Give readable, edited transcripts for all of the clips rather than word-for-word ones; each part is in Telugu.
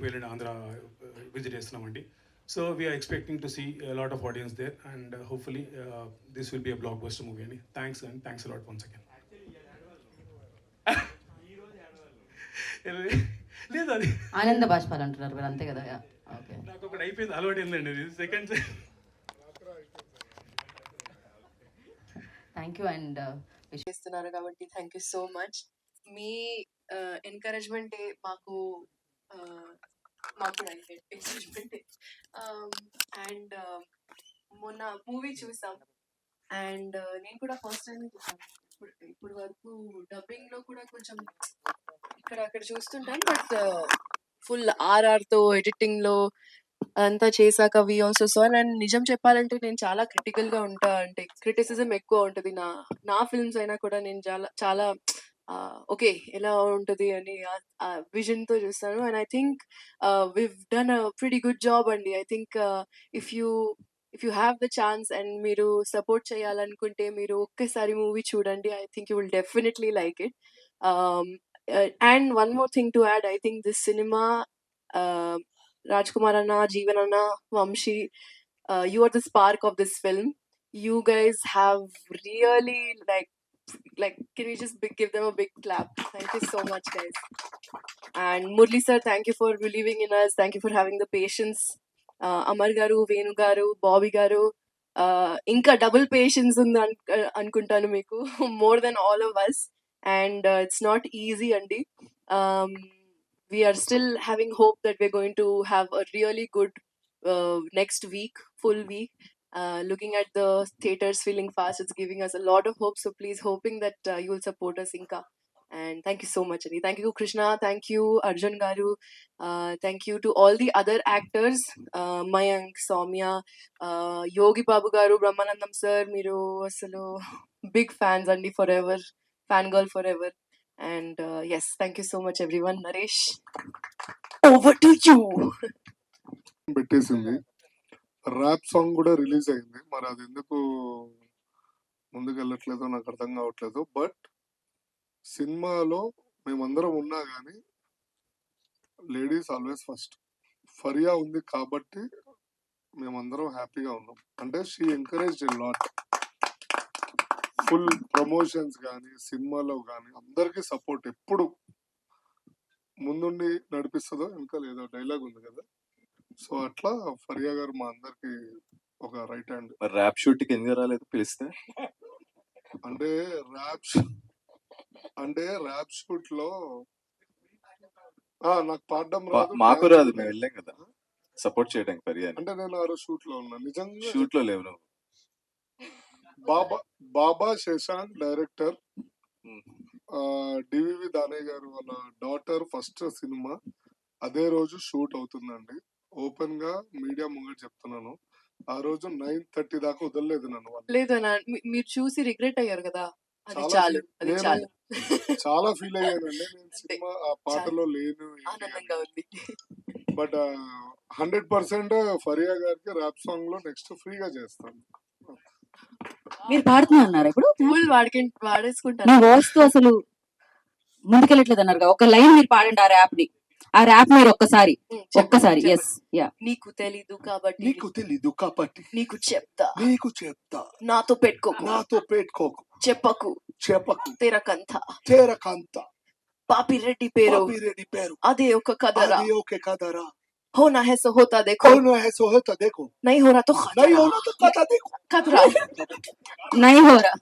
రేపు వెళ్ళిన ఆంధ్ర విజిట్ చేస్తున్నామండి. So we're expecting to see lot of audience there and hopefully this will be a blockbuster movie అండి. Thanks and thanks a lot once again. లేదు అది ఆనంద బాష్పాలు అంటున్నారు మీరు అంతే కదా? ఓకే, నాకు ఒకటి అయిపోయింది, అలవాటు ఏంటండి ఇది సెకండ్. థ్యాంక్ యూ అండ్ చేస్తున్నారు కాబట్టి థ్యాంక్ యూ సో మచ్. మీ ఎంకరేజ్మెంటే మాకు మాకు ఎంకరేజ్మెంటే. అండ్ మొన్న మూవీ చూసాం అండ్ నేను కూడా ఫస్ట్ టైం చూసాను. ఇప్పుడు వరకు డబ్బింగ్ లో కూడా కొంచెం ఇక్కడ అక్కడ చూస్తుంటాను, బట్ ఫుల్ తో ఎడిటింగ్ లో అంతా చేశాక వి ఆల్సో సో. అండ్ నిజం చెప్పాలంటే నేను చాలా క్రిటికల్ గా ఉంటా, అంటే క్రిటిసిజం ఎక్కువ ఉంటుంది నా ఫిల్మ్స్ అయినా కూడా. నేను చాలా చాలా ఓకే ఎలా ఉంటుంది అని విజన్ తో చూస్తాను. And I think we've done a pretty good job అండి. I think if you have the chance and మీరు సపోర్ట్ చేయాలనుకుంటే మీరు ఒక్కసారి మూవీ చూడండి. I think you will definitely like it. And one more thing to add, I think this cinema, Rajkumar Anna, Jeevan Anna, Vamshi, you are the spark of this film. You guys have really can we just give them a big clap? Thank you so much, guys. And Murli sir, thank you for believing in us. Thank you for having the patience. Amar garu, Venu garu, Bobby garu, inka double patience undi anukuntanu meeku more than all of us. And it's not easy, andi. We are still having hope that we're going to have a really good next week, full week. Looking at the theaters filling fast, it's giving us a lot of hope. So please, hoping that you will support us, Inka. And thank you so much, Adi. Thank you, Krishna. Thank you, Arjun Garu. Thank you to all the other actors, Mayank, Soumya, Yogi Babu Garu, Brahmanandam sir. Miru asalu big fans, Andi, forever. Fangirl forever. And yes, thank you so much, everyone. Naresh, over to you. పెట్టేసింది. ర్యాప్ సాంగ్ కూడా రిలీజ్ అయింది, మరి అది ఎందుకు ముందుకు వెళ్ళట్లేదో నాకు అర్థం కావట్లేదు. బట్ సినిమాలో మేమందరం ఉన్నా కానీ లేడీస్ ఆల్వేస్ ఫస్ట్. ఫరియా ఉంది కాబట్టి మేమందరం హ్యాపీగా ఉన్నాం. అంటే she encourage a lot. Full promotions కానీ సినిమాలో కానీ అందరికి సపోర్ట్ ఎప్పుడు ముందుండి నడిపిస్తుందో. ఇంకా లేదో డైలాగ్ ఉంది కదా, సో అట్లా ఫరియా గారు మా అందరికి ఒక రైట్ హ్యాండ్. ర్యాప్ షూట్ కి ఎందుకు రాలేదు పిలిస్తే? అంటే ర్యాప్ షూట్ లో నాకు పాడడం రాదు, మాకు రాదు, మేము వెళ్ళాం కదా సపోర్ట్ చేయడానికి ఫరియా. అంటే నేను ఆ రోజు షూట్ లో ఉన్నా. నిజంగా షూట్ లో లేవు నువ్వు. బాబా శశాంక్ డైరెక్టర్, డివివి దానయ్య గారు వాళ్ళ డాటర్ ఫస్ట్ సినిమా అదే రోజు షూట్ అవుతుందండి. ఓపెన్ గా మీడియా ముంగట చెప్తున్నాను, ఆ రోజు 9:30 దాకా వదలలేదు నన్ను. లేదు మీరు చూసి రిగ్రెట్ అయ్యారు కదా, అది చాలు, అది చాలు. చాలా ఫీల్ అయ్యానండి నేను. సినిమా ఆ పాటలో లేను, ఆనందంగా ఉంది. బట్ 100% ఫరియా గారికి ర్యాప్ సాంగ్ లో నెక్స్ట్ ఫ్రీగా చేస్తాను. మీరు పాడుతున్నారు ఇప్పుడు ఫుల్ వాడేసుకుంటారు. నా వాయిస్ తో అసలు ముందుకెళ్ళట్లేదు అన్నారు. ఒక లైన్ మీరు పాడండి ఆ ర్యాప్ మీరు ఒక్కసారి. Yes yeah. నీకు తెలీదు కాబట్టి నీకు చెప్తా నాతో పెట్టుకోకు చెప్పకు తేరకంత పాపిరెడ్డి పేరు అదే ఒక కదరా. होना है सो होता देखो, नहीं हो रहा तो खतरा, नहीं हो रहा.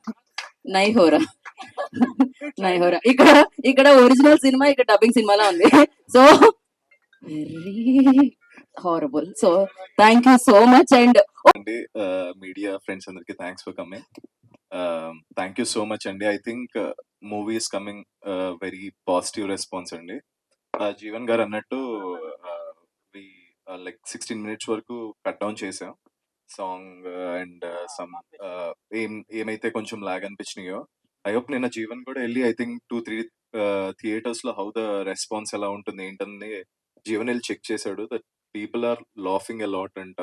ఇక్కడ ఒరిజినల్ సినిమా, ఇక్కడ డబ్బింగ్ సినిమాలా ఉంది. So very horrible. So thank you so much. And media friends అందరికి thanks for coming. Thank you so much అండి. I think movie is coming very positive response అండి. జీవన్ గారు అన్నట్టు లైక్ 16 minutes వరకు కట్ డౌన్ చేసాం సాంగ్ అండ్ సమ్ ఏమైతే కొంచెం లాగ్ అనిపించినాయో. ఐ హోప్ నిన్న జీవన్ కూడా వెళ్ళి ఐ థింక్ 2-3 థియేటర్స్ లో హౌ ద రెస్పాన్స్ ఎలా ఉంటుంది ఏంటని జీవన్ వెళ్ళి చెక్ చేశాడు. That people are laughing a lot అంట.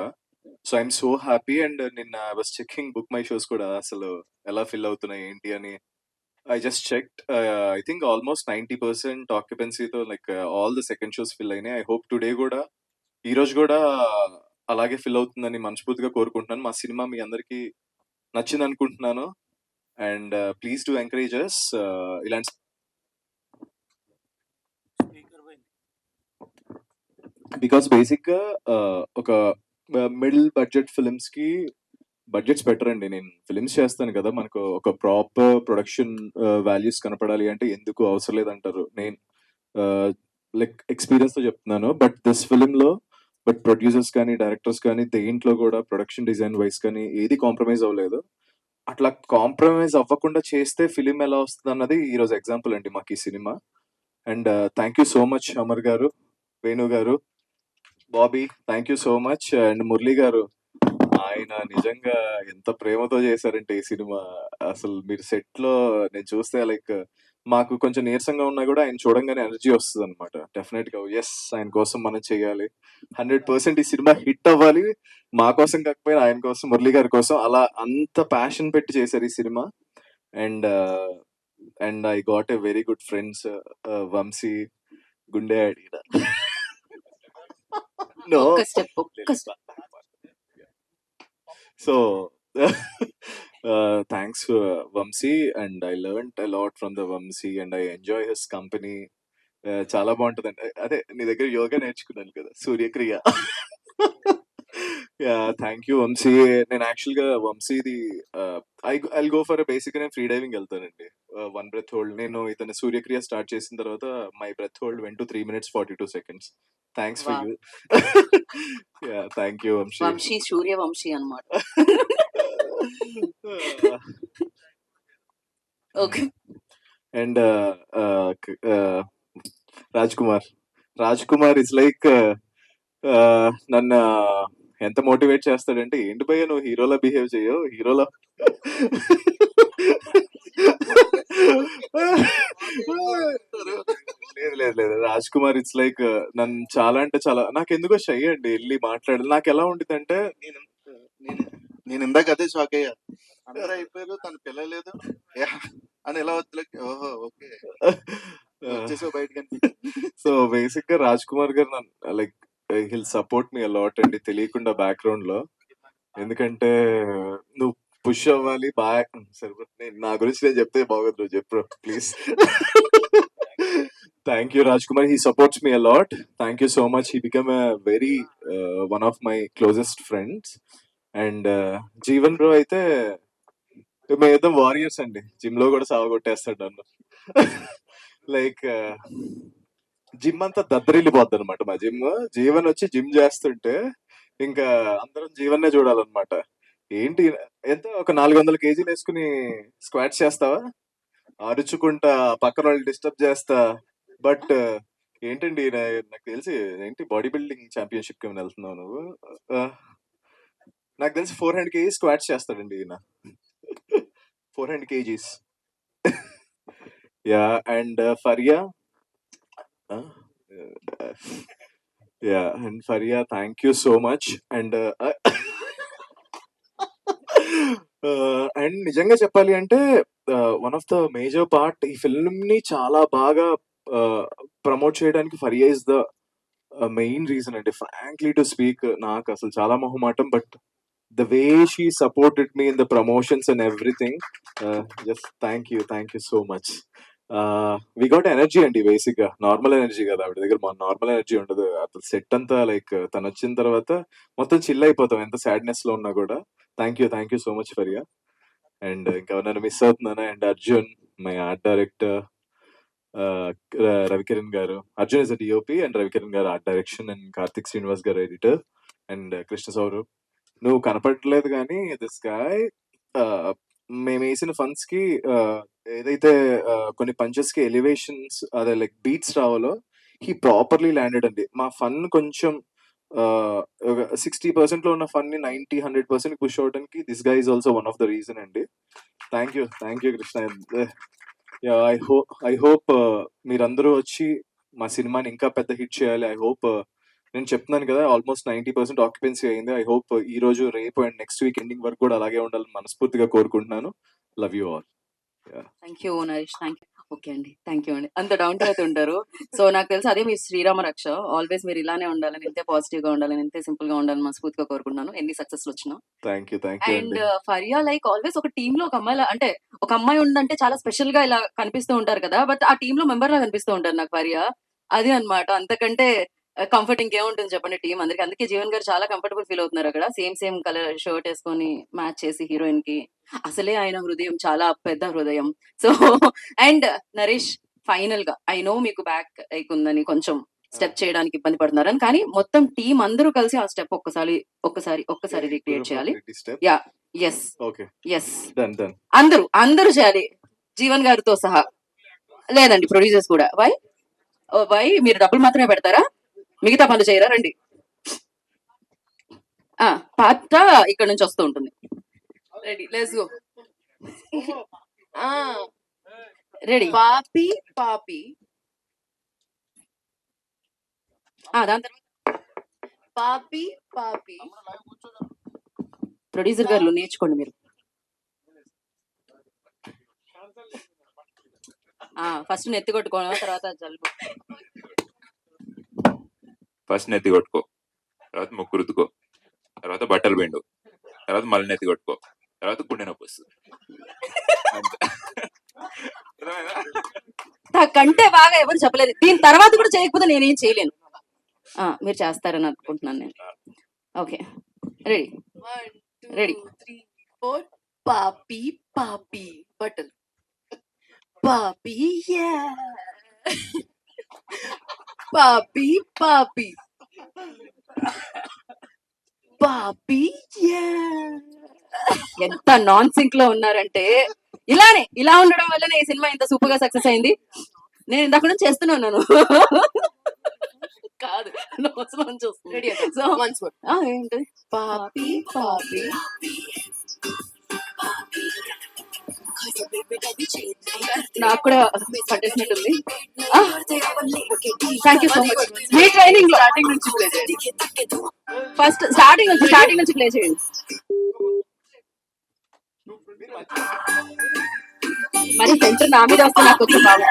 So I'm so happy. And నిన్న I was checking book my shows కూడా అసలు ఎలా ఫిల్ అవుతున్నాయి ఏంటి అని I just checked. I think almost 90% ఆక్యుపెన్సీతో like all the second shows fill అయినాయి. ఐ హోప్ టుడే కూడా ఈ రోజు కూడా అలాగే ఫిల్ అవుతుందని మనస్ఫూర్తిగా కోరుకుంటున్నాను. మా సినిమా మీ అందరికీ నచ్చింది అనుకుంటున్నాను. And please to encourage us. ఇలాంటి బికాస్ బేసిక్గా ఒక మిడిల్ బడ్జెట్ ఫిల్మ్స్కి బడ్జెట్స్ పెట్టరండి. నేను ఫిల్మ్స్ చేస్తాను కదా, మనకు ఒక ప్రాపర్ ప్రొడక్షన్ వాల్యూస్ కనపడాలి అంటే ఎందుకు అవసరం లేదంటారు. నేను లైక్ ఎక్స్పీరియన్స్తో చెప్తున్నాను. బట్ దిస్ ఫిలింలో బట్ ప్రొడ్యూసర్స్ కానీ డైరెక్టర్స్ కానీ దేంట్లో కూడా ప్రొడక్షన్ డిజైన్ వైస్ కానీ ఏది కాంప్రమైజ్ అవ్వలేదు. అట్లా కాంప్రమైజ్ అవ్వకుండా చేస్తే ఫిలిం ఎలా వస్తుంది అన్నది ఈరోజు ఎగ్జాంపుల్ అండి మాకు ఈ సినిమా. And thank you so much Amar గారు, వేణు గారు, Bobby, thank you so much. And Murali గారు, ఆయన నిజంగా ఎంత ప్రేమతో చేశారంటే ఈ సినిమా. అసలు మీరు సెట్ లో నేను చూస్తే లైక్ మాకు కొంచెం నీరసంగా ఉన్నా కూడా ఆయన చూడంగానే ఎనర్జీ వస్తుంది అనమాట. డెఫినెట్ గా ఎస్, ఆయన కోసం మనం చేయాలి. 100% ఈ సినిమా హిట్ అవ్వాలి. మా కోసం కాకపోయినా ఆయన కోసం, మురళీ గారి కోసం, అలా అంత ప్యాషన్ పెట్టి చేశారు ఈ సినిమా. And and I got a very good friends, Vamsi, గుండె అడిగిన నో ఒక్క స్టెప్ ఒక్క step. So, thanks, Vamsi, and I learned a lot from the Vamsi, and I enjoy his company. చాలా బాగుంటుందండి. అదే నీ దగ్గర యోగా నేర్చుకున్నాను కదా, సూర్యక్రియ. Thank you Vamsi. నేను యాక్చువల్గా వంశీది ఐ గో ఫర్ బేసిక్ నేను ఫ్రీ డైవింగ్ వెళ్తానండి. 1 బ్రెత్ హోల్డ్. నేను ఇతను సూర్యక్రియ స్టార్ట్ చేసిన తర్వాత my breath hold went to 3 minutes 42 seconds. Thanks for Wow. You. Thank you Vamshi. Vamshi Suryavamshi అన్నమాట. Okay. And Raj Kumar is like నన్ను ఎంత మోటివేట్ చేస్తాడంటే, ఏంటి భయ్య నువ్వు హీరోలా బిహేవ్ చేయవు, హీరోలా లేదు లేదు లేదు. రాజ్ కుమార్ ఇట్స్ లైక్ నన్ను చాలా అంటే చాలా, నాకు ఎందుకో షై అండి వెళ్ళి మాట్లాడాలి. నాకు ఎలా ఉంటుంది అంటే, నేను ఇందాక అదే షాక్ అయ్యా. అందరూ అయిపోయారు, తను పిల్లలేదు అని ఎలా వద్దు. ఓహో ఓకే, వచ్చేసావు బయటకు అనిపించింది. సో బేసిక్ గా రాజ్ కుమార్ గారు నన్ను like hill support me a lot అండి, తెలియకుండా బ్యాక్గ్రౌండ్ లో. ఎందుకంటే నువ్వు పుష్ అవ్వాలి బాగా. సరే నా గురించి నేను చెప్తే బాగోదు, నువ్వు చెప్పు please. Thank you Raj Kumar, he supports me a lot. Thank you so much. He become a very one of my closest friends. And Jeevan bro అయితే మేమైతే వారియర్స్ అండి, జిమ్ లో కూడా సావగొట్టేస్తాడు నన్ను. లైక్ జిమ్ అంతా దద్దరిల్లిపోద్ది అనమాట మా జిమ్. జీవన్ వచ్చి జిమ్ చేస్తుంటే ఇంకా అందరం జీవన్నే చూడాలన్నమాట. ఏంటి ఎంత ఒక 400 kgs వేసుకుని స్క్వాట్స్ చేస్తావా, అరుచుకుంటా పక్కన వాళ్ళు డిస్టర్బ్ చేస్తా. బట్ ఏంటండి నాకు తెలిసి ఏంటి బాడీ బిల్డింగ్ ఛాంపియన్షిప్ కి వెళ్తున్నావు నువ్వు. నాకు తెలిసి 400 kgs స్క్వాట్స్ చేస్తాడండి ఈయన. 400 kgs. Yeah. And Faria, yeah, and Faria thank you so much. And and నిజంగా చెప్పాలి అంటే one of the major part ఈ ఫిల్మ్ ని చాలా బాగా ప్రమోట్ చేయడానికి Faria is the main reason అండి. ఫ్రాంక్లీ టు స్పీక్, నాకు అసలు చాలా మొహమాటం, but the way she supported me in the promotions and everything, just thank you so much. We got energy అండి, బేసిక్ గా నార్మల్ ఎనర్జీ కదా ఆవిడ దగ్గర. మన నార్మల్ ఎనర్జీ ఉండదు. అసలు సెట్ అంతా లైక్ తను వచ్చిన తర్వాత మొత్తం చిల్ అయిపోతాం ఎంత సాడ్నెస్ లో ఉన్నా కూడా. Thank you so much Faria. And ఇంకా నన్ను మిస్ అవుతున్నాను. And Arjun, my art director, Ravikiran garu. Arjun is a DOP and Ravikiran garu art direction, and Karthik Srinivas garu editor, and Krishna Sourav. నువ్వు కనపడలేదు కానీ దిస్ గాయ్ మేము వేసిన ఫండ్స్ కి ఏదైతే కొన్ని పంచెస్ కి ఎలివేషన్స్ అదే లైక్ బీట్స్ రావాలో హీ ప్రాపర్లీ ల్యాండెడ్ అండి. మా ఫన్ కొంచెం 60% లో ఉన్న ఫన్ ని 90-100% పుష్ అవడానికి this guy is also one of the reason అండి. Thank you Krishna. I hope మీరందరూ వచ్చి మా సినిమాని ఇంకా పెద్ద హిట్ చేయాలి. ఐ హోప్, నేను చెప్తున్నాను కదా ఆల్మోస్ట్ 90% ఆక్యుపెన్సీ అయింది. ఐ హోప్ ఈ రోజు, రేపు అండ్ నెక్స్ట్ వీక్ ఎండింగ్ వరకు కూడా అలాగే ఉండాలని మనస్ఫూర్తిగా కోరుకుంటున్నాను. Love you all. Thank you Naresh, thank you. Okay అండి, థ్యాంక్ యూ అండి. అంత డౌన్ టు ఎర్త్ ఉంటారు. సో నాకు తెలుసు అదే మీ శ్రీరామ రక్ష. ఆల్వేస్ మీరు ఇలానే ఉండాలని, ఇంతే పాజిటివ్ గా ఉండాలని, ఇంతే సింపుల్ గా ఉండాలని మనస్ఫూర్తిగా కోరుకుంటున్నాను, ఎన్ని సక్సెస్ వచ్చినా. థ్యాంక్ యూ అండ్ అండి. ఫరియా లైక్ ఆల్వేస్ ఒక టీమ్ లో ఒక అమ్మాయి అంటే ఒక అమ్మాయి ఉందంటే చాలా స్పెషల్ గా ఇలా కనిపిస్తూ ఉంటారు కదా, బట్ ఆ టీమ్ లో మెంబర్ లా కనిపిస్తూ ఉంటారు నాకు ఫరియా. అది అన్నమాట. అంతకంటే కంఫర్ట్ ఇంకేముంటుంది చెప్పండి టీం అందరికి. అందుకే జీవన్ గారు చాలా కంఫర్టబుల్ ఫీల్ అవుతున్నారు అక్కడ. సేమ్ కలర్ షర్ట్ వేసుకొని మ్యాచ్ చేసి హీరోయిన్ కి. అసలే ఆయన హృదయం చాలా పెద్ద హృదయం. సో అండ్ నరేష్, ఫైనల్ గా ఐ నో మీకు బ్యాక్ ఏక్ ఉందని కొంచెం స్టెప్ చేయడానికి ఇబ్బంది పడుతున్నారని, కానీ మొత్తం టీం అందరూ కలిసి ఆ స్టెప్ ఒక్కసారి రీక్రియేట్ చేయాలి. Yeah, yes okay, yes, done. అందరూ చేయాలి, జీవన్ గారితో సహా. లేదండి, ప్రొడ్యూసర్స్ కూడా. వై మీరు డబ్బులు మాత్రమే పెడతారా, మిగతా పనులు చేయరా? రండి. పాట ఇక్కడ నుంచి వస్తూ ఉంటుంది. Ready, let's go. Ah, ready. papi, papi, దాని తర్వాత papi, papi. ప్రొడ్యూసర్ గారు నేర్చుకోండి మీరు. ఫస్ట్ నెత్తి కొట్టుకోవడం, తర్వాత జలుబు. ఫస్ట్ నెత్తి కొట్టుకో, తర్వాత ముక్కు రుద్దుకో, తర్వాత బట్టలు పిండు, తర్వాత మళ్ళీ నెత్తి కొట్టుకో, తర్వాత గుండె నొప్పి వస్తుంది. అంతే. అర్థమైందా? నాకంటే బాగా ఎవరు చెప్పలేదు. దీని తర్వాత కూడా చేయకపోతే నేనేం చేయలేను. మీరు చేస్తారని అనుకుంటున్నాను నేను. Okay, ready. 1, 2, Ready. 3, 4. Papi, papi, button. Papi, yeah. Papi, papi. Papi, yeah. ఎంత నాన్ సింక్ లో ఉన్నారంటే, ఇలా ఉండడం వల్లనే ఈ సినిమా ఇంత సూపర్ గా సక్సెస్ అయింది. నేను ఇందాక నుంచి చేస్తున్నాను. కాదు, Ready again. So Once more. ఏంటది? Papi, papi. నాకు కూడా పట్టేసినట్టుంది. Thank you so much. మీ ట్రైనింగ్ లో Starting నుంచి play చేయండి. ఫస్ట్ స్టార్టింగ్ నుంచి ప్లే చేయండి. మరి సెంటర్ నా మీద వస్తే నాకు కొంచెం బాగా.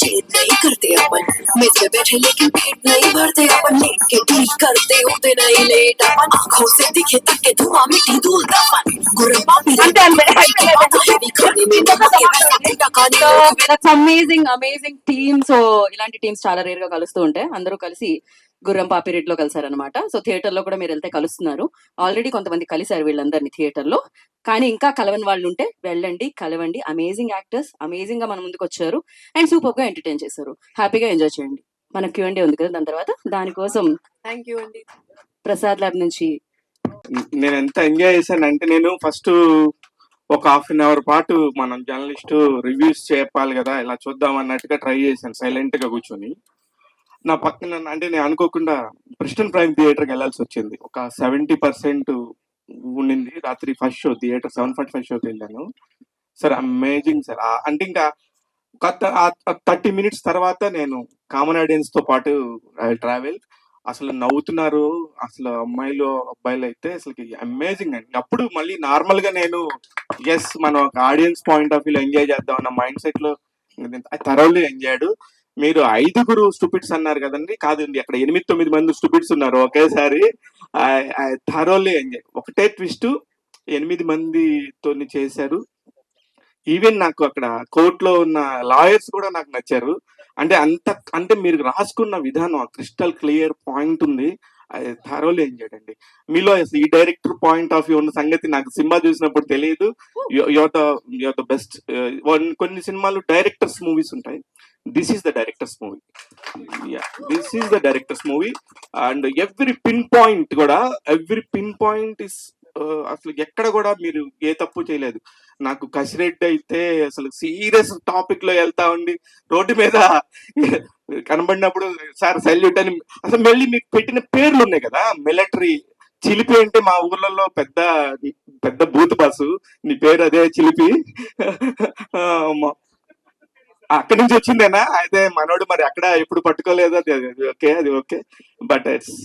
छेद नहीं करते अपन मेज पे बैठे लेकिन पेट नहीं भरते अपन लेट के डील करते होते नहीं लेट अपन आंखों से दिखे तक के धुआं मिट्टी धूल दफन गुरबा भी అంతే खाने में नमक के पैसा टकाने దట్స్ అమేజింగ్ టీమ్. సో ఇలాంటి టీమ్స్ చాలా రేర్ గా కలుస్తూ ఉంటాయి. అందరూ కలిసి గుర్రం పాపిరెడ్డిలో కలిసారనమాట. సో థియేటర్ లో కూడా మీరు వెళ్తే కలుస్తున్నారు. ఆల్రెడీ కొంతమంది కలిసారు వీళ్ళందరినీ థియేటర్ లో, కానీ ఇంకా కలవని వాళ్ళు ఉంటే వెళ్ళండి, కలవండి. అమేజింగ్ యాక్టర్స్, అమేజింగ్ గా మన ముందుకు వచ్చారు అండ్ సూపర్ గా ఎంటర్టైన్ చేశారు. హ్యాపీగా ఎంజాయ్ చేయండి. మన Q&A ఉంది కదా, దాని తర్వాత దానికోసం Thank you, Andy. Prasad lab నుంచి నేను ఎంత ఎంజాయ్ చేశానంటే, నేను ఫస్ట్ ఒక హాఫ్ అన్ అవర్ పాటు మనం జర్నలిస్ట్ రివ్యూస్ చెప్పాలి కదా, ఇలా చూద్దాం అన్నట్టుగా ట్రై చేశాను సైలెంట్ గా కూర్చొని. నా పక్కన అంటే నేను అనుకోకుండా ప్రిస్టన్ ప్రైమ్ థియేటర్కి వెళ్ళాల్సి వచ్చింది. ఒక 70% ఉండింది. రాత్రి ఫస్ట్ షో థియేటర్ 7:45 షోకి వెళ్ళాను సార్. Amazing sir. అంటే ఇంకా 30 మినిట్స్ తర్వాత నేను కామన్ ఆడియన్స్ తో పాటు ట్రావెల్. అసలు నవ్వుతున్నారు అసలు అమ్మాయిలు అబ్బాయిలు అయితే అసలు అమేజింగ్ అండి. అప్పుడు మళ్ళీ నార్మల్ గా నేను మనం ఒక audience point of view enjoy చేద్దాం అన్న మైండ్ సెట్ లో థరోలీ ఎంజాయ్డ్. మీరు 5 స్టూపిడ్స్ అన్నారు కదండి, కాదండి అక్కడ 8-9 మంది స్టూపిడ్స్ ఉన్నారు ఒకేసారి. Thoroughly enjoy. ఒకటే ట్విస్ట్, 8 మందితో చేశారు. ఈవెన్ నాకు అక్కడ కోర్టులో ఉన్న లాయర్స్ కూడా నాకు నచ్చారు. అంటే మీరు రాసుకున్న విధానం క్రిస్టల్ క్లియర్ పాయింట్ ఉంది. థరోలీ ఎంజాయ్డ్ అండి. మీలో ఈ డైరెక్టర్ పాయింట్ ఆఫ్ వ్యూ ఉన్న సంగతి నాకు సినిమా చూసినప్పుడు తెలియదు. Your the best. కొన్ని సినిమాలు డైరెక్టర్స్ మూవీస్ ఉంటాయి, this is the directors movie. This is the directors movie. And every pin point is అసలు ఎక్కడ కూడా మీరు ఏ తప్పు చేయలేదు. నాకు కసిరెడ్డి అయితే అసలు సీరియస్ టాపిక్ లో వెళ్తా ఉండి రోడ్డు మీద కనబడినప్పుడు సార్ సల్యూట్ అని, అసలు మళ్ళీ మీకు పెట్టిన పేర్లు ఉన్నాయి కదా, మిలిటరీ చిలిపి అంటే మా ఊర్లలో పెద్ద బూత్ బాసు, నీ పేరు అదే చిలిపి. అక్కడి నుంచి వచ్చిందేనా? అయితే మనోడు మరి అక్కడ ఎప్పుడు పట్టుకోలేదు. అది ఓకే. అది ఓకే. బట్ ఇట్స్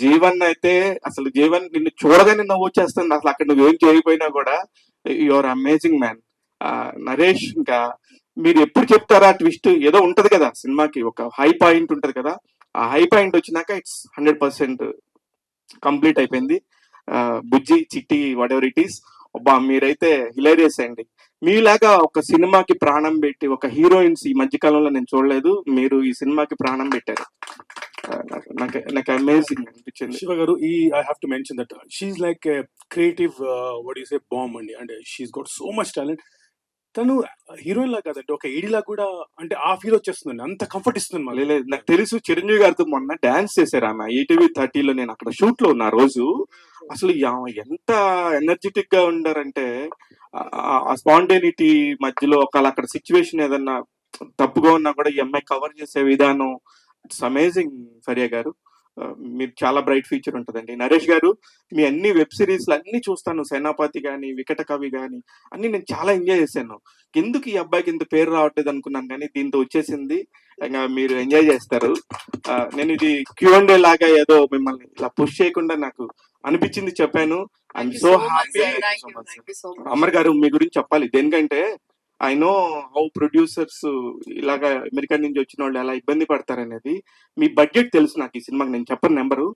జీవన్ అయితే అసలు జీవన్ నిన్ను చూడగానే నవ్వొచ్చేస్తుంది. అసలు అక్కడ నువ్వేం చేయకపోయినా కూడా you are amazing man. Naresh ఇంకా మీరు ఎప్పుడు చెప్తారా ట్విస్ట్ ఏదో ఉంటది కదా సినిమాకి ఒక హై పాయింట్ ఉంటది కదా. ఆ హై పాయింట్ వచ్చినాక ఇట్స్ 100% కంప్లీట్ అయిపోయింది. బుజ్జి చిట్టి వాట్ ఎవర్ ఇట్ ఈస్ అబ్బా మీరైతే హిలేరియస్ అండి. మీలాగా ఒక సినిమాకి ప్రాణం పెట్టి ఒక హీరోయిన్స్ ఈ మధ్య కాలంలో నేను చూడలేదు. మీరు ఈ సినిమాకి ప్రాణం పెట్టారు. నాకు అమేజింగ్ అనిపించింది. Shiva garu, I have to mention that she's like a creative, what do you say, bomb అండి. అంటే she's got so much talent. తను హీరోయిన్ లా కాదండి, ఒక ఏడీలా కూడా అంటే ఆ ఫీల్ వచ్చేస్తుందండి. అంత కంఫర్ట్ ఇస్తుంది మాకు. లేదు నాకు తెలుసు చిరంజీవి గారితో మొన్న డాన్స్ చేశారు ఆమె ఈటీవీ 30లో. నేను అక్కడ షూట్ లో ఉన్న రోజు అసలు ఆమె ఎంత ఎనర్జెటిక్ గా ఉండారంటే ఆ స్పాంటేనిటీ మధ్యలో ఒకవేళ అక్కడ సిచ్యువేషన్ ఏదన్నా తప్పుగా ఉన్నా కూడా ఈ అమ్మాయి కవర్ చేసే విధానం ఇట్స్ అమేజింగ్. ఫరియా గారు మీరు చాలా బ్రైట్ ఫ్యూచర్ ఉంటుందండి. నరేష్ గారు మీ అన్ని వెబ్ సిరీస్లు అన్ని చూస్తాను, సేనాపతి కానీ వికట కవి కానీ అన్ని నేను చాలా ఎంజాయ్ చేశాను. ఎందుకు ఈ అబ్బాయికి ఇంత పేరు రావట్లేదు అనుకున్నాను, కానీ దీంతో వచ్చేసింది. ఇంకా మీరు ఎంజాయ్ చేస్తారు. నేను ఇది Q&A లాగా ఏదో మిమ్మల్ని ఇలా పుష్ చేయకుండా నాకు అనిపించింది చెప్పాను. I'm Thank you so so much, happy. sir. Thank you so much. Amar గారు మీ గురించి చెప్పాలి. దేనికంటే ఐ నో హౌ ప్రొడ్యూసర్స్ ఇలాగా అమెరికా నుంచి వచ్చిన వాళ్ళు ఎలా ఇబ్బంది పడతారనేది. మీ బడ్జెట్ తెలుసు నాకు ఈ సినిమాకి, నేను చెప్పను నెంబరు,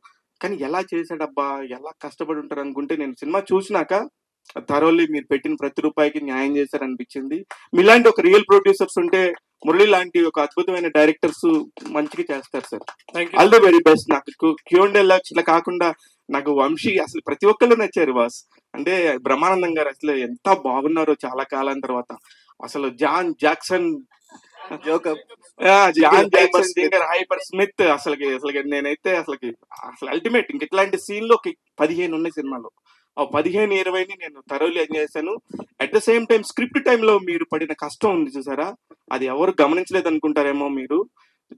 కానీ ఎలా చేశాడబ్బా ఎలా కష్టపడి ఉంటారు అనుకుంటే నేను సినిమా చూసినాక థరోల్లీ మీరు పెట్టిన ప్రతి రూపాయికి న్యాయం చేశారనిపించింది. మీలాంటి ఒక రియల్ ప్రొడ్యూసర్స్ ఉంటే మురళి లాంటి ఒక అద్భుతమైన డైరెక్టర్స్ మంచిగా చేస్తారు sir. Thank all the very best. నాకు Q&A ఇట్లా కాకుండా నాకు వంశీ అసలు ప్రతి ఒక్కళ్ళు నచ్చారు బాస్. అంటే బ్రహ్మానందం గారు అసలు ఎంత బాగున్నారో చాలా కాలం తర్వాత. అసలు జాన్ జాక్సన్ హైపర్ స్మిత్ అసలు నేనైతే అసలు అల్టిమేట్. ఇంక ఇట్లాంటి సీన్లు ఒక 15 ఉన్నాయి సినిమాలో. ఆ 15-20ని నేను థరోలీ ఎంజాయ్ చేశాను. At the same time script టైంలో మీరు పడిన కష్టం ఉంది చూసారా, అది ఎవరు గమనించలేదు అనుకుంటారేమో. మీరు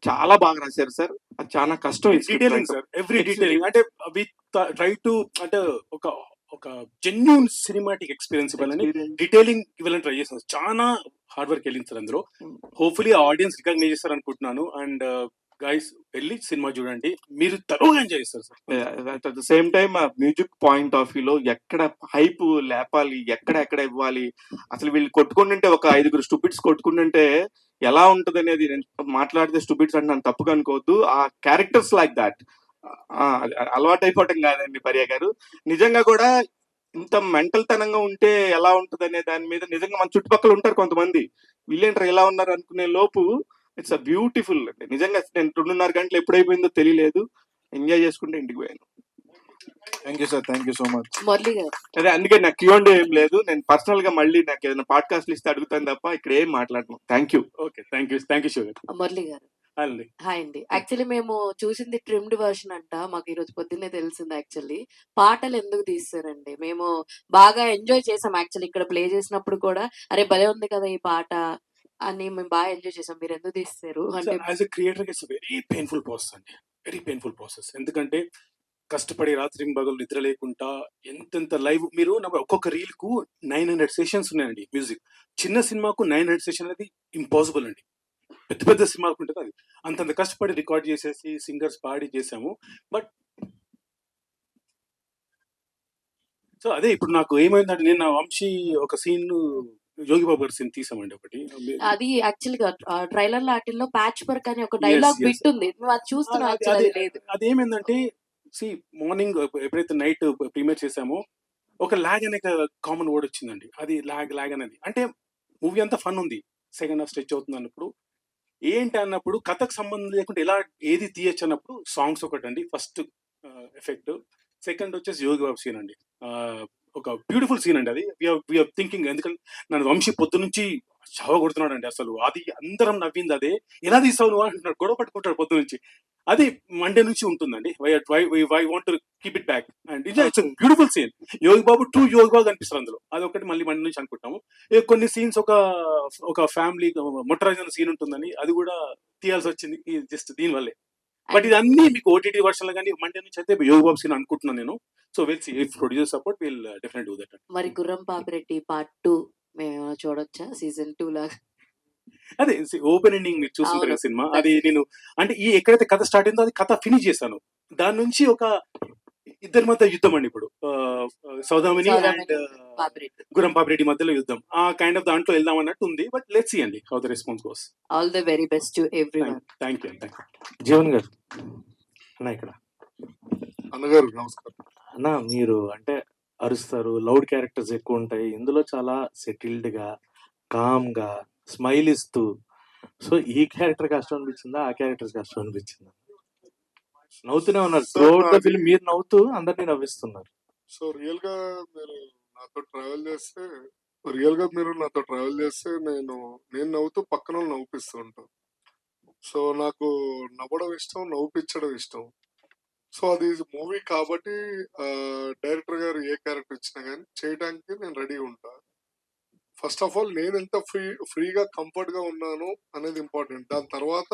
చాలా బాగా రాశారు సార్. అది చాలా కష్టం. Detailing sir, every detailing. అంటే వి ట్రై టు అంటే ఒక ఒక జెన్యూన్ సినిమాటిక్ ఎక్స్పీరియన్స్ ఇవ్వాలని డీటెయిలింగ్ ఇవ్వాలని ట్రై చేస్తాను. చాలా హార్డ్ వర్క్ వెళ్ళింది సార్ అందులో. హోప్ఫుల్లీ ఆడియన్స్ రికగ్నైజ్ చేస్తారు అనుకుంటున్నాను. అండ్ గైస్ వెళ్ళి సినిమా చూడండి, మీరు తరువుగా ఎంజాయ్ చేస్తారు sir. At the same time music point of వ్యూలో ఎక్కడ హైప్ లేపాలి, ఎక్కడ ఇవ్వాలి, అసలు వీళ్ళు కొట్టుకుంటుంటే ఒక 5 స్టూపిడ్స్ కొట్టుకుంటుంటే ఎలా ఉంటది అనేది. నేను మాట్లాడితే స్టూపిడ్స్ అంటే నన్ను తప్పుగా అనుకోవద్దు. ఆ క్యారెక్టర్స్ లైక్ దాట్ అలవాటు అయిపోవటం కాదండి పర్యా గారు. నిజంగా కూడా ఇంత మెంటల్ తనంగా ఉంటే ఎలా ఉంటది అనే దాని మీద నిజంగా మన చుట్టుపక్కల ఉంటారు కొంతమంది, వీళ్ళేంటారు ఎలా ఉన్నారు అనుకునే లోపు ఇట్స్ అ బ్యూటిఫుల్ అండి. నిజంగా నేను 2:30 గంటలు ఎప్పుడైపోయిందో తెలియలేదు. ఎంజాయ్ చేసుకుంటే ఇంటికి పోయాను. Thank you sir. Thank you so much. Murali గారు. అదే అందుకే నాకు Q&A ఏం లేదు. నేను పర్సనల్ గా మళ్ళీ నాకు ఏదైనా పాడ్కాస్ట్లు ఇస్తే అడుగుతాను తప్ప ఇక్కడ ఏం మాట్లాడను. Thank you. Okay, thank you Shiva గారు. మురళి గారు. అండి హాయ్ అండి. యాక్చువల్లీ మేము చూసింది ట్రిమ్డ్ వర్షన్ అంట. మాకు ఈరోజు పొద్దున్నే తెలిసింది యాక్చువల్లీ. పాటలు ఎందుకు తీస్తారండి? మేము బాగా ఎంజాయ్ చేసాం యాక్చువల్లీ. ఇక్కడ ప్లే చేసినప్పుడు కూడా అరే భలే ఉంది కదా ఈ పాట అని మేము బాగా ఎంజాయ్ చేసాం. మీరు ఎందుకు తీస్తారు అంటే? As a creator it's very painful process అండి, వెరీ పెయిన్ఫుల్ ప్రాసెస్. ఎందుకంటే కష్టపడి రాత్రి పగలు నిద్ర లేకుండా ఎంతెంత లైవ్ మీరు ఒక్కొక్క రీల్ కు 900 సెషన్స్ ఉన్నాయండి. మ్యూజిక్ చిన్న సినిమాకు 900 సెషన్ అనేది ఇంపాసిబుల్ అండి. పెద్ద పెద్ద సినిమాలకు ఉంటుంది అది. అంతంత కష్టపడి రికార్డ్ చేసేసి సింగర్స్ పాడి చేసాము. బట్ సో అదే ఇప్పుడు నాకు ఏమైందంటే నేను వంశీ ఒక సీన్ యోగి బాబు గారి సీన్ తీసామండి ఒకటి. అది యాక్చువల్‌గా ట్రైలర్‌లో ఆటిల్లో ప్యాచ్ వర్క్ అని ఒక డైలాగ్ yes. బిట్ ఉంది. నువ్వు అది చూస్తున్నావు యాక్చువల్లీ అది లేదు. అదేమైందంటే మార్నింగ్ ఎప్పుడైతే నైట్ ప్రీమియర్ చేసామో ఒక లాగ్ అనే కామన్ వర్డ్ వచ్చిందండి. అది లాగ్ అనేది అంటే మూవీ అంతా ఫన్ ఉంది, సెకండ్ హాఫ్ స్ట్రెచ్ అవుతుంది అన్నప్పుడు ఏంటి అన్నప్పుడు కథకు సంబంధం లేకుండా ఎలా ఏది తీయచ్చు అన్నప్పుడు సాంగ్స్ ఒకటండి ఫస్ట్ ఎఫెక్ట్. సెకండ్ వచ్చేసి యోగి బాబు సీన్ అండి. ఒక బ్యూటిఫుల్ సీన్ అండి అది. వీఆర్ థింకింగ్, ఎందుకంటే నన్ను వంశీ పొద్దు నుంచి చావ కొడుతున్నాడు అండి. అసలు అది అందరం నవ్వింది అదే. ఎలా తీసావు నువ్వు అంటున్నాడు, గొడవ పట్టుకుంటాడు పొద్దు నుంచి. అది మండే నుంచి ఉంటుందండి. Why want to keep it back and it's beautiful scene. Yogi Babu true Yogi Babu కనిపిస్తారు అందులో. అది ఒకటి మళ్ళీ మండే నుంచి అనుకుంటాము. కొన్ని సీన్స్ ఒక ఫ్యామిలీ మొట్టరాజు సీన్ ఉంటుందని అది కూడా తీయాల్సి వచ్చింది జస్ట్ దీనివల్లే. బట్ ఇది అన్ని మీకు ఓటీటీ వర్షన్ లో కానీ మండే నుంచి అయితే యోగి బాబు సీన్ అనుకుంటున్నాను నేను. So will see if producer support will definitely do that. మరి గుర్రం పాపిరెడ్డి పార్ట్ 2 మేము చూడొచ్చా సీజన్ 2 లాగా? అదే ఓపెన్ ఎండింగ్ మీరు చూస్తుంటారు అవును. కదా సినిమా. అది నేను అంటే ఈ ఎక్కడైతే కథ స్టార్ట్ అయిందో అది కథ ఫినిష్ చేశాను. దాని నుంచి ఒక ఇద్దరి మధ్య యుద్ధం అండి ఇప్పుడు. సౌదామిని సౌదామిని, అండ్ పాపిరెడ్డి. గురం పాపిరెడ్డి మధ్యలో యుద్ధం. ఆ కైండ్ ఆఫ్ దాంట్లో వెళ్దాం అన్నట్టు ఉంది. బట్ లెట్స్ సీ అండి how the response goes. All the very best to everyone. Thank you. Jeevan గారు అన్న ఇక్కడ అన్నగారు నమస్కారం. అన్న మీరు అంటే అరుస్తారు, లౌడ్ క్యారెక్టర్స్ ఎక్కువ ఉంటాయి. ఇందులో చాలా సెటిల్డ్ గా, కామ్ గా, స్మైల్ ఇస్తూ. సో ఈ క్యారెక్టర్ కష్టం అనిపించిందా, ఆ క్యారెక్టర్ కష్టం అనిపించిందా? నవ్వుతూనే ఉన్నారు Sir, త్రూఅవుట్ ద నాది- ఫిల్మ్, మీరు నవ్వుతూ అందరినీ నవ్విస్తున్నారు. సో రియల్ గా మీరు నాతో ట్రావెల్ చేస్తే నేను నవ్వుతూ పక్కన వాళ్ళని నవ్వుపిస్తూ ఉంటాను. సో నాకు నవ్వడం ఇష్టం, నవ్వుపించడం ఇష్టం. సో అది మూవీ కాబట్టి డైరెక్టర్ గారు ఏ క్యారెక్టర్ ఇచ్చినా కానీ చేయడానికి నేను రెడీ ఉంటా. ఫస్ట్ ఆఫ్ ఆల్ నేను ఎంత ఫ్రీగా కంఫర్ట్ గా ఉన్నాను అనేది ఇంపార్టెంట్. దాని తర్వాత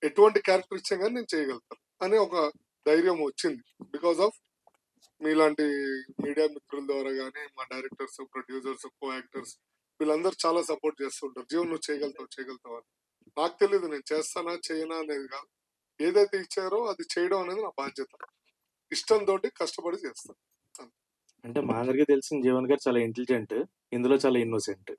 ఎటువంటి క్యారెక్టర్ ఇచ్చినా కానీ నేను చేయగలుగుతాను అనే ఒక ధైర్యం వచ్చింది. బికాస్ ఆఫ్ మీలాంటి మీడియా మిత్రుల ద్వారా కానీ మా డైరెక్టర్స్, ప్రొడ్యూసర్స్, కో యాక్టర్స్ వీళ్ళందరూ చాలా సపోర్ట్ చేస్తుంటారు. జీవన్ నువ్వు చేయగలుగుతావు అని. నాకు తెలియదు నేను చేస్తానా చేయనా అనేది కాదు. ఏదైతే ఇచ్చారో అది చేయడం అనేది నా బాధ్యత. ఇష్టంతో కష్టపడి చేస్తాను. అంటే మా అందరికీ తెలిసిన జీవన్ గారు చాలా ఇంటెలిజెంట్, ఇందులో చాలా ఇన్నోసెంట్.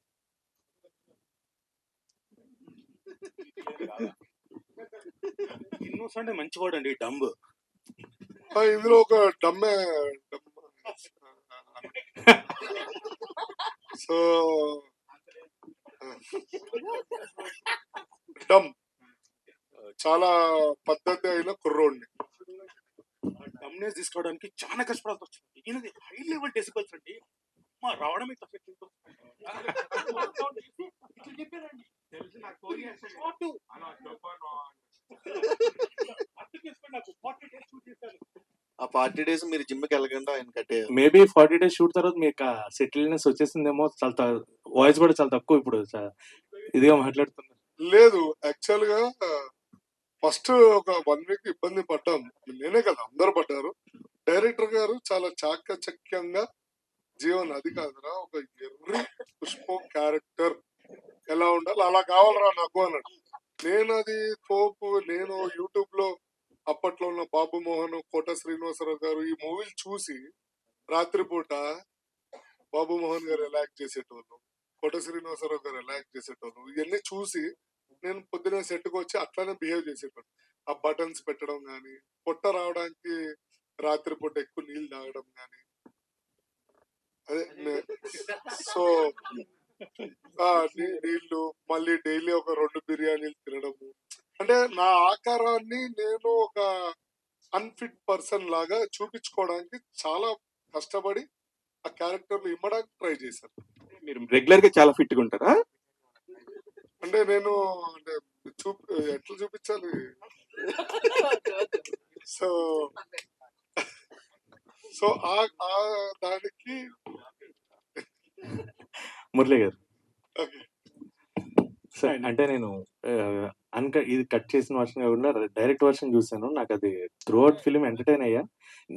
ఇన్నోసెంట్ మంచివాడు అండి, డంబ్. ఇందులో ఒక డమ్మే సో డమ్ చాలా పద్ధతి అయిన కుర్రోడిని. డమ్నెస్ తీసుకోవడానికి చాలా కష్టపడాల్సి వచ్చింది. ఈయనది హై లెవెల్ డెసిబల్స్ అండి. మా రావడమే తప్ప ఆ 40 days మీరు జిమ్ కి వెళ్ళకుండా ఆయన కట్టేయారు. మేబీ 40 days షూట్ తర్వాత మీకు సెటిల్నెస్ వచ్చేసిందేమో. చాలా వాయిస్ కూడా చాలా తక్కువ ఇప్పుడు, ఇదిగా మాట్లాడుతున్నారు. లేదు, యాక్చువల్ గా ఫస్ట్ ఒక 1 week ఇబ్బంది పడ్డాం. నేనే కదా, అందరూ పడ్డారు. డైరెక్టర్ గారు చాలా చాకచక్యంగా జీవన్ అది కాదురా, ఒక ఎర్రి పుష్పం క్యారెక్టర్ ఎలా ఉండాలి అలా కావాలరా నాకు అన్నాడు. నేను అది తోపు. నేను యూట్యూబ్ లో అప్పట్లో ఉన్న బాబు మోహన్, కోట శ్రీనివాసరావు గారు ఈ మూవీలు చూసి రాత్రిపూట బాబు మోహన్ గారు ఎలా యాక్ట్ చేసేటోళ్ళు, కోట శ్రీనివాసరావు గారు ఎలా యాక్ట్ చేసేటోళ్ళు ఇవన్నీ చూసి నేను పొద్దున సెట్కి వచ్చి అట్లానే బిహేవ్ చేసేటోళ్ళు. ఆ బటన్స్ పెట్టడం కానీ, పొట్ట రావడానికి రాత్రిపూట ఎక్కువ నీళ్ళు తాగడం కానీ, అదే సో నీళ్లు, మళ్ళీ డైలీ ఒక 2 బిర్యానీలు తినడము. అంటే నా ఆకారాన్ని నేను ఒక అన్ఫిట్ పర్సన్ లాగా చూపించుకోవడానికి చాలా కష్టపడి ఆ క్యారెక్టర్ ఇమ్మడానికి ట్రై చేశాను. మీరు రెగ్యులర్ గా చాలా ఫిట్ గా ఉంటారా? అంటే నేను అంటే ఎట్లా చూపించాలి. సో సో ఆ ఆ దానికి మురళి గారు ఓకే. సార్ అంటే నేను ఇది కట్ చేసిన వర్షన్ కాకుండా డైరెక్ట్ వర్షన్ చూసాను. నాకు అది త్రూఅవుట్ ఫిలిం ఎంటర్టైన్ అయ్యా.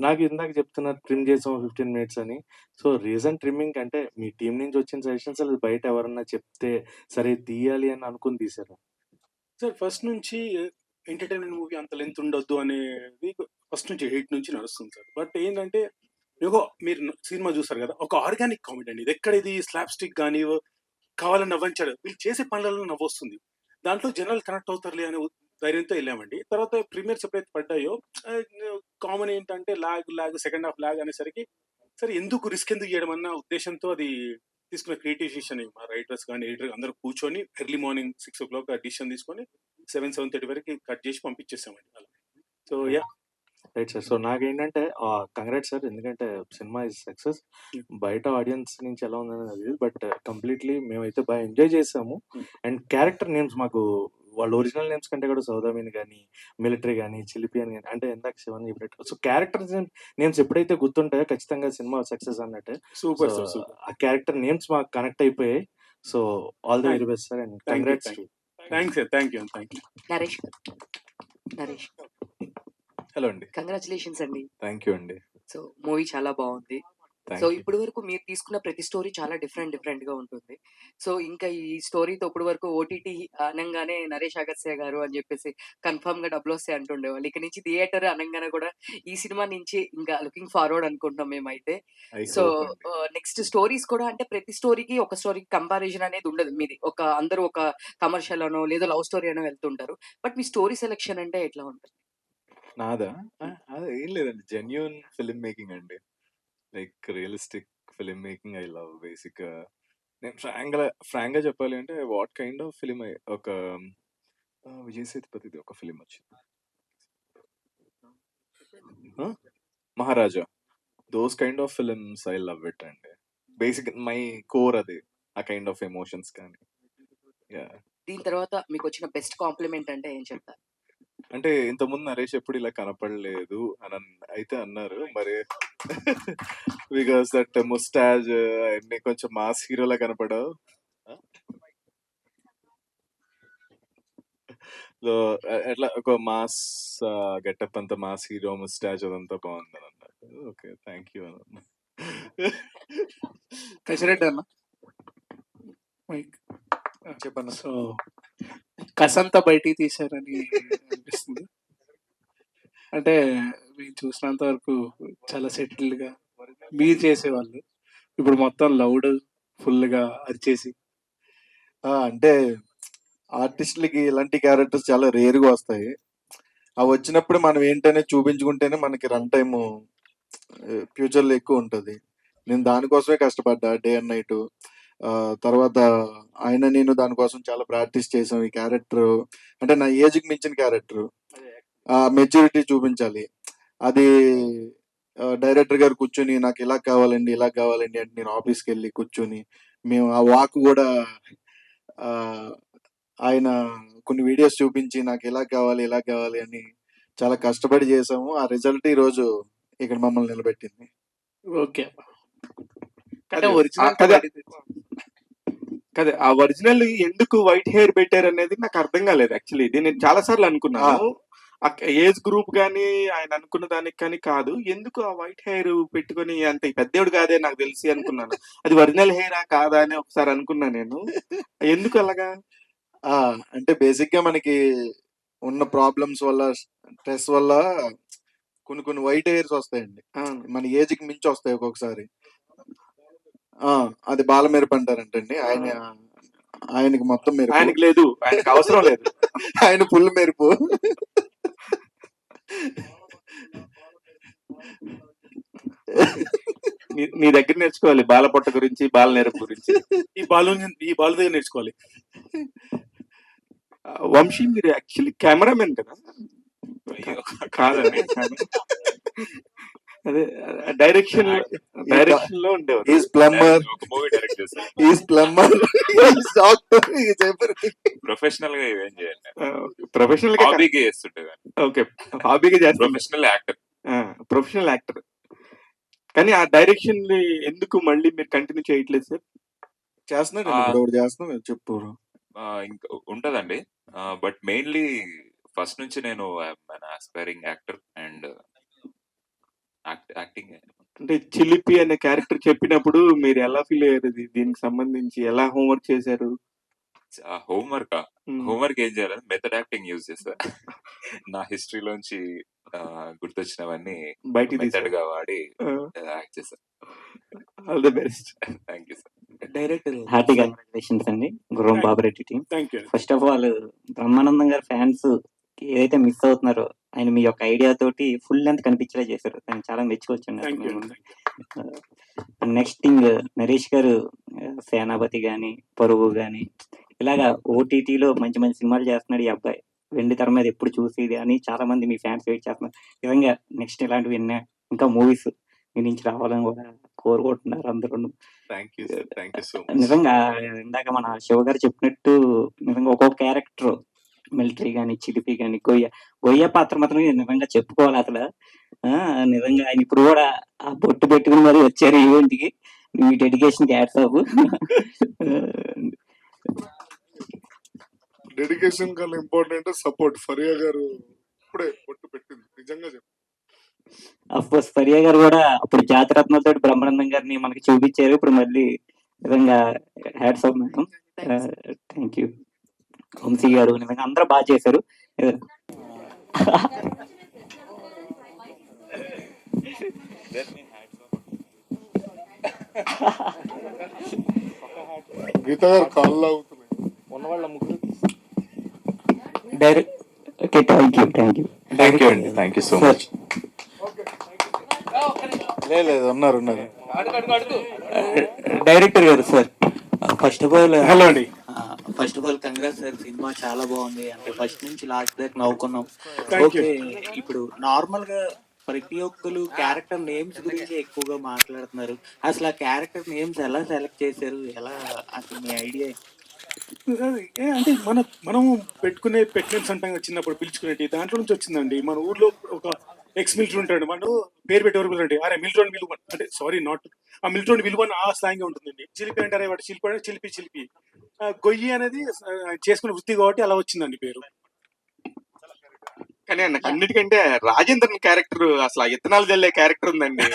నాకు ఇందాక చెప్తున్నారు ట్రిమ్ చేసాం 15 minutes అని. సో రీజన్ ట్రిమ్మింగ్ అంటే మీ టీం నుంచి వచ్చిన సజెషన్స్ అది బయట ఎవరన్నా చెప్తే సరే తీయాలి అని అనుకుని తీసారు సార్. ఫస్ట్ నుంచి ఎంటర్టైన్మెంట్ మూవీ అంత లెంత్ ఉండొద్దు అనేది ఫస్ట్ నుంచి 8 నుంచి నడుస్తుంది సార్. బట్ ఏంటంటే మీరు సినిమా చూసారు కదా, ఒక ఆర్గానిక్ కామెడీ అండి. ఇది ఎక్కడ ఇది స్లాప్ స్టిక్ కానీ కావాలని నవ్వించాడు, వీళ్ళు చేసే పనులలో నవ్వొస్తుంది. దాంట్లో జనాలు కనెక్ట్ అవుతారులే అనే ధైర్యంతో వెళ్ళామండి. తర్వాత ప్రీమియర్స్ ఎప్పుడైతే పడ్డాయో కామన్ ఏంటంటే లాగ్ సెకండ్ హాఫ్ లాగ్ అనేసరికి సరే ఎందుకు రిస్క్ ఎందుకు చేయడం అన్న ఉద్దేశంతో అది తీసుకున్న క్రియేటివ్ డిసిషన్. మా రైటర్స్ కానీ ఎడిటర్ అందరూ కూర్చొని ఎర్లీ మార్నింగ్ 6 o'clock డిసిషన్ తీసుకొని 7:30 వరకు కట్ చేసి పంపించేసామండి అలా. So yeah right sir. So నాకేంటంటే కంగ్రాట్స్ సార్, ఎందుకంటే సినిమా ఇస్ సక్సెస్. బయట ఆడియన్స్ నుంచి ఎలా ఉందని అది, బట్ కంప్లీట్లీ మేమైతే బాగా ఎంజాయ్ చేసాము. అండ్ క్యారెక్టర్ నేమ్స్ మాకు వాళ్ళ ఒరిజినల్ నేమ్స్ కంటే కూడా సౌదామిని కానీ, మిలిటరీ కానీ, చిలిపి అని కానీ, అంటే ఇందాక శివన్ చెప్పినట్టు సో క్యారెక్టర్ నేమ్స్ ఎప్పుడైతే గుర్తుంటాయో ఖచ్చితంగా సినిమా సక్సెస్ అన్నట్టు. Super sir, so super. ఆ క్యారెక్టర్ నేమ్స్ మాకు కనెక్ట్ అయిపోయాయి. So all the very best sir and Thank you, congrats. Thanks sir, thank you. Naresh Naresh hello అండి. కంగ్రాచులేషన్స్ అండి. థ్యాంక్ యూ అండి. సో మూవీ చాలా బాగుంది. Thank so you. ఇప్పటి వరకు మీరు తీసుకున్న ప్రతి స్టోరీ చాలా డిఫరెంట్ గా ఉంటుంది. సో ఇంకా ఈ స్టోరీతో ఇప్పటి వరకు ఓటీటీ అనంగానే నరేష్ అగస్త్య గారు అని చెప్పేసి కన్ఫర్మ్ గా డబ్బులు వస్తాయి అంటుండేవాళ్ళు. ఇక నుంచి థియేటర్ అనంగానే కూడా ఈ సినిమా నుంచి ఇంకా లుకింగ్ ఫార్వర్డ్ అనుకుంటున్నాం మేమైతే. ఐ సో హోప్ అండి. నెక్స్ట్ స్టోరీస్ కూడా అంటే ప్రతి స్టోరీకి ఒక స్టోరీకి కంపారిజన్ అనేది ఉండదు మీది. అందరూ ఒక కమర్షియల్ అనో లేదో లవ్ స్టోరీ అనో వెళ్తుంటారు. బట్ మీ స్టోరీ సెలెక్షన్ అంటే ఎట్లా ఉంటుంది? నాదా అదే ఏం లేదండి, జెన్యున్ ఫిల్మ్ మేకింగ్ అండి. Like realistic film making I love basic. నేను ఫ్రాంక్ గా చెప్పాలి అంటే వాట్ కైండ్ ఆఫ్ ఫిలిం ఒక విజయ్ సేతుపతిది ఒక ఫిలిం వచ్చింది, Maharaja. Those kind of films I love it అండి. బేసిక్ మై కోర్ అది, ఆ కైండ్ ఆఫ్ ఎమోషన్స్ కానీ. దీని తర్వాత మీకు వచ్చిన బెస్ట్ కాంప్లిమెంట్ అంటే ఏం చెప్తారు? అంటే ఇంతకుముందు నరేష్ ఎప్పుడు ఇలా కనపడలేదు అని అయితే అన్నారు మరి. బికాస్ దట్ ముస్టాజ్ అన్ని కొంచెం మాస్ హీరోలా కనపడవు. సో ఎట్లా ఒక మాస్ గెటప్ అంతా మాస్ హీరో ముస్టాజ్ అదంతా బాగుంది అని అన్నారు. ఓకే, థ్యాంక్ యూ అన్న. కసిరెడ్డి అన్న చెప్పండి. సో కసంతా బయటికి తీశారని అనిపిస్తుంది. అంటే మేము చూసినంత వరకు చాలా సెటిల్డ్ గా మీరు చేసేవాళ్ళు, ఇప్పుడు మొత్తం లౌడ్ ఫుల్ గా అరిచేసి. అంటే ఆర్టిస్టులకి ఇలాంటి క్యారెక్టర్స్ చాలా రేరుగా వస్తాయి. అవి వచ్చినప్పుడు మనం ఏంటనే చూపించుకుంటేనే మనకి రన్ టైమ్ ఫ్యూచర్లో ఎక్కువ ఉంటుంది. నేను దానికోసమే కష్టపడ్డా డే అండ్ నైట్. తర్వాత నేను దానికోసం చాలా ప్రాక్టీస్ చేసాం. ఈ క్యారెక్టర్ అంటే నా ఏజ్కి మించిన క్యారెక్టర్, మెచ్యూరిటీ చూపించాలి. అది డైరెక్టర్ గారు కూర్చొని నాకు ఇలా కావాలండి ఇలా కావాలండి అంటే నేను ఆఫీస్కి వెళ్ళి కూర్చొని మేము ఆ వాక్ కూడా ఆయన కొన్ని వీడియోస్ చూపించి నాకు ఇలా కావాలి అని చాలా కష్టపడి చేసాము. ఆ రిజల్ట్ ఈ రోజు ఇక్కడ మమ్మల్ని నిలబెట్టింది. ఓకే, కదే ఒరిజినల్ కదే ఆ ఒరిజినల్ ఎందుకు వైట్ హెయిర్ పెట్టారు అనేది నాకు అర్థం కాలేదు. యాక్చువల్లీ ఇది నేను చాలా సార్లు అనుకున్నాను. ఏజ్ గ్రూప్ కానీ ఆయన అనుకున్న దానికి కానీ కాదు, ఎందుకు ఆ వైట్ హెయిర్ పెట్టుకొని అంత పెద్దోడు కాదే నాకు తెలిసి అనుకున్నాను. అది ఒరిజినల్ హెయిరా కాదా అని ఒకసారి అనుకున్నా నేను. ఎందుకు అలాగా? అంటే బేసిక్ గా మనకి ఉన్న ప్రాబ్లమ్స్ వల్ల స్ట్రెస్ వల్ల కొన్ని వైట్ హెయిర్స్ వస్తాయండి. మన ఏజ్ కి మించి వస్తాయి ఒక్కొక్కసారి. అది బాల మెరుపు అంటారంటండి. ఆయనకి మొత్తం మెరుపు. ఆయనకి లేదు, ఆయనకి అవసరం లేదు. ఆయన ఫుల్ మెరుపు. నీ దగ్గర నేర్చుకోవాలి బాల పొట్ట గురించి, బాల నెరపు గురించి. ఈ బాలు దగ్గర నేర్చుకోవాలి. వంశీ మీరు యాక్చువల్లీ కెమెరామెన్ కదా? కాదండి, అదే డైరెక్షన్ లో ఉండేవారు. ఈజ్ ప్లంబర్, ఒక మూవీ డైరెక్ట్ చేశారు. Is plumber, is doctor, is everything. Professional గా ఇవేం చేయండి, ప్రొఫెషనల్ గా హాబీగా చేస్తుంటే. ఓకే, హాబీగా చేస్తారు. Professional actor. Professional actor. కానీ ఆ డైరెక్షన్ ఎందుకు మళ్ళీ మీరు కంటిన్యూ చేయట్లేదు సార్? చేస్తున్నాం చెప్పు. ఇంకా ఉంటదండి, బట్ మెయిన్లీ ఫస్ట్ నుంచి నేను ఆస్పైరింగ్ యాక్టర్ అండ్ యాక్టింగ్. అంటే చిలిపి అనే క్యారెక్టర్ చెప్పినప్పుడు మీరు ఎలా ఫీల్ అయ్యారు? దీనికి సంబంధించి ఎలా హోంవర్క్ చేశారు? హోంవర్క్ ఏం చేయాలని మెథడ్ యాక్టింగ్ యూజ్ చేస్తా. నా హిస్టరీలోంచి గుర్తొచ్చినవన్నీ బయటికి మెథడ్ గా వాడి యాక్ట్ చేస్తా. All the best. Thank you sir. Director hearty congratulations అండి గుర్రం Babureddy team. Thank you. First of all Brahmanandam గారి ఫ్యాన్స్ ఏదైతే మిస్ అవుతున్నారో ఆయన మీ యొక్క ఐడియా తోటి ఫుల్ లెంత్ కనిపించేలా చేశారు. దాన్ని చాలా మెచ్చుకోవచ్చండి. నెక్స్ట్ థింగ్ నరేష్ గారు సేనాపతి గాని, పరువు గాని ఇలాగా ఓటీటీలో మంచి మంచి సినిమాలు చేస్తున్నాడు ఈ అబ్బాయి. వెండి తెర మీద ఎప్పుడు చూసేది అని చాలా మంది మీ ఫ్యాన్స్ వెయిట్ చేస్తున్నారు. నిజంగా నెక్స్ట్ ఇలాంటివి ఇంకా మూవీస్ మీ నుంచి రావాలని కూడా కోరుకుంటున్నారు అందరూ. నిజంగా ఇందాక మన శివ గారు చెప్పినట్టు నిజంగా ఒక్కొక్క క్యారెక్టర్ మిలిటరీ గాని, చిలిపి గాని, గొయ్య పాత్ర మాత్రం నిజంగా చెప్పుకోవాలి అసలు. నిజంగా ఆయన ఇప్పుడు కూడా ఆ బొట్టు పెట్టుకుని మరి వచ్చారు ఈవెంట్ కి. మీ డెడికేషన్ కి హ్యాట్స్ ఆఫ్. డెడికేషన్ కన్నా ఇంపార్టెంట్ సపోర్ట్. ఫరియా గారు ఇప్పుడే బొట్టు పెట్టింది, నిజంగా చెప్పు. అఫ్ కోర్స్ ఫరియా గారు కూడా అప్పుడు జాతిరత్నతో బ్రహ్మానందం గారిని మనకి చూపించారు. ఇప్పుడు మళ్ళీ నిజంగా hats off madam. Thanks. Thank you. Vamsi గారు నిజంగా అందరూ బాగా చేశారు. గీత గారు కాళ్ళు అవుతున్నాయి. ఉన్న వాళ్ళ ముగ్గురు direct okay, thank you. Thank you అండి, థ్యాంక్ యూ సో మచ్. లేదు ఉన్నారు. Director garu sir, first of all hello అండి. Congrats sir. సినిమా చాలా బాగుంది. అంటే ఫస్ట్ నుంచి లాస్ట్ దాకా నవ్వుకున్నాం. Thank you. ఓకే, ఇప్పుడు నార్మల్ గా ప్రతి ఒక్కరు క్యారెక్టర్ నేమ్స్ గురించి ఎక్కువగా మాట్లాడుతున్నారు. అసలు ఆ క్యారెక్టర్ నేమ్స్ ఎలా సెలెక్ట్ చేశారు? ఎలా అసలు మీ ఐడియా? అంటే మనము పెట్టుకునే పెట్నేమ్స్ అంటాం కదా, చిన్నప్పుడు పిలుచుకునేటి దాంట్లో నుంచి వచ్చిందండి. మన ఊర్లో ఒక ఎక్స్ మిలిటరీ ఉంటాడు, మనం పేరు పెట్టేవారు పిల్లలండి, అరే మిలిటరీ విలువ అంటే సారీ నాట్ ఆ మిలిటరీ విలువ ఆ స్లాంగ్ ఉంటుందండి. చిలిపి అంటారే వాడు చిలిపి అంటే చిలిపి గొయ్యి అనేది చేసుకునే వృత్తి కాబట్టి అలా వచ్చిందండి పేరు. కానీ నాకు అన్నిటికంటే రాజేంద్రన్ క్యారెక్టర్ అసలు ఆ ఇత్తనాలు జల్లే క్యారెక్టర్ ఉందండి.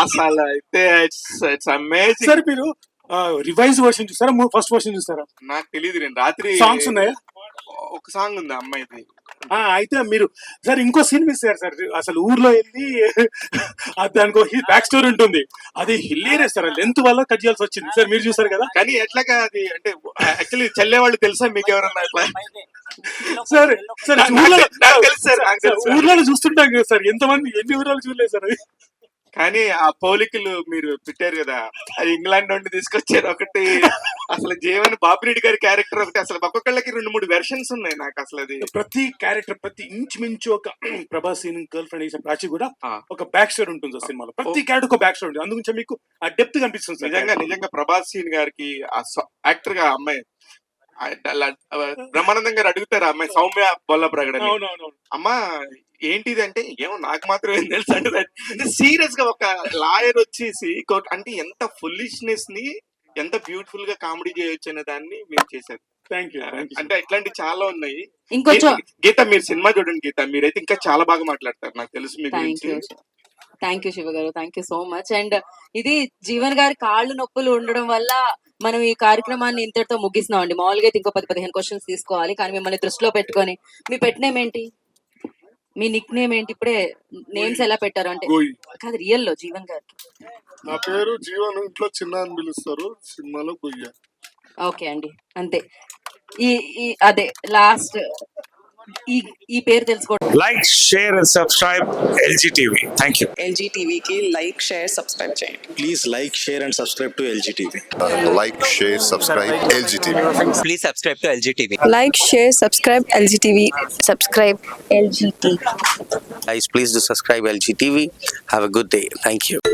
అసలు అయితే ఇట్స్ అమేజింగ్. సరే మీరు రివైజ్ వర్షన్ చూస్తారా, ఫస్ట్ వర్షన్ చూస్తారా? నాకు తెలియదు, నేను రాత్రి సాంగ్స్ ఉన్నాయా? ఒక సాంగ్ ఉంది అమ్మాయిది. అయితే మీరు సార్ ఇంకో సీన్ మిస్ అయ్యారు సార్. అసలు ఊర్లో వెళ్ళి దానికి బ్యాక్ స్టోరీ ఉంటుంది, అది హిల్లేరియస్ సార్. లెంత్ వల్ల కట్ చేయాల్సి వచ్చింది సార్. మీరు చూసారు కదా? కానీ ఎట్లాగా అది అంటే యాక్చువల్లీ చల్లే వాళ్ళు తెలుసా మీకు ఎవరన్నా అట్లా? సార్ సార్ నాకు తెలుసు సార్, నాకు తెలుసు. ఊర్లో చూస్తుంటాం కదా సార్, ఎంతమంది ఎన్ని ఊర్లో చూడలేదు సార్ అది. కానీ ఆ పోలికలు మీరు పెట్టారు కదా, అది ఇంగ్లాండ్ నుండి తీసుకొచ్చారు ఒకటి. అసలు జీవన్ బాపిరెడ్డి గారి క్యారెక్టర్ ఒకటి, అసలు ఒక్కొక్కళ్ళకి 2-3 వెర్షన్స్ ఉన్నాయి. నాకు అసలు అది ప్రతి క్యారెక్టర్ ప్రతి ఇంచుమించు ఒక ప్రభాస్ గర్ల్ ఫ్రెండ్ వేసిన ప్రాచి కూడా ఒక బ్యాక్ స్టోరీ ఉంటుంది ఆ సినిమాలో. ప్రతి క్యారెక్టర్ ఒక బ్యాక్ స్టోరీ ఉంటుంది, అందుగురించి మీకు ఆ డెప్త్ కనిపిస్తుంది సార్. నిజంగా ప్రభాస్ సీన్ గారికి ఆ యాక్టర్ గా అమ్మాయి బ్రహ్మానందం గారు అడుగుతారు, అమ్మాయి సౌమ్య బొల్లప్రగడ, అమ్మా ఏంటిది అంటే ఏమో నాకు మాత్రం ఏం తెలుసు అంటే సీరియస్ గా ఒక లాయర్ వచ్చేసి అంటే ఎంత ఫుల్లిష్నెస్ ని ఎంత బ్యూటిఫుల్ గా కామెడీ చేయొచ్చు అనే దాన్ని మీరు చేశారు. అంటే ఇట్లాంటి చాలా ఉన్నాయి. ఇంకొంచెం గీత మీరు సినిమా చూడండి గీత, మీరైతే ఇంకా చాలా బాగా మాట్లాడతారు, నాకు తెలుసు మీ గురించి. థ్యాంక్ యూ శివ గారు, thank you so much. And ఇది జీవన్ గారి కాళ్ళు నొప్పులు ఉండడం వల్ల మనం ఈ కార్యక్రమాన్ని ఇంతటితో ముగిస్తున్నాం అండి. మామూలుగా అయితే ఇంకో 10-15 క్వశ్చన్స్ తీసుకోవాలి, కానీ మిమ్మల్ని దృష్టిలో పెట్టుకొని మీ పెట్ నేమ్ ఏంటి, మీ నిక్ నేమ్ ఏంటి? ఇప్పుడే నేమ్స్ ఎలా పెట్టారు అంటే కాదు, రియల్ లో జీవన్ గారికి నా పేరు జీవన్, ఇంట్లో చిన్న అని పిలుస్తారు, సినిమాలో గొయ్య. ఓకే అండి, అంతే. ఈ అదే లాస్ట్ ఈ పేరు తెలుసుకోవడం. Like share and subscribe LG TV. Thank you. LG TV కి లైక్ షేర్ సబ్స్క్రైబ్ చేయండి. Please like, share and subscribe to LG TV. Like, share, subscribe LG TV. Please subscribe to LG TV. Like, share, subscribe LG TV. Subscribe LG TV. Guys, please do subscribe LG TV. Have a good day. Thank you.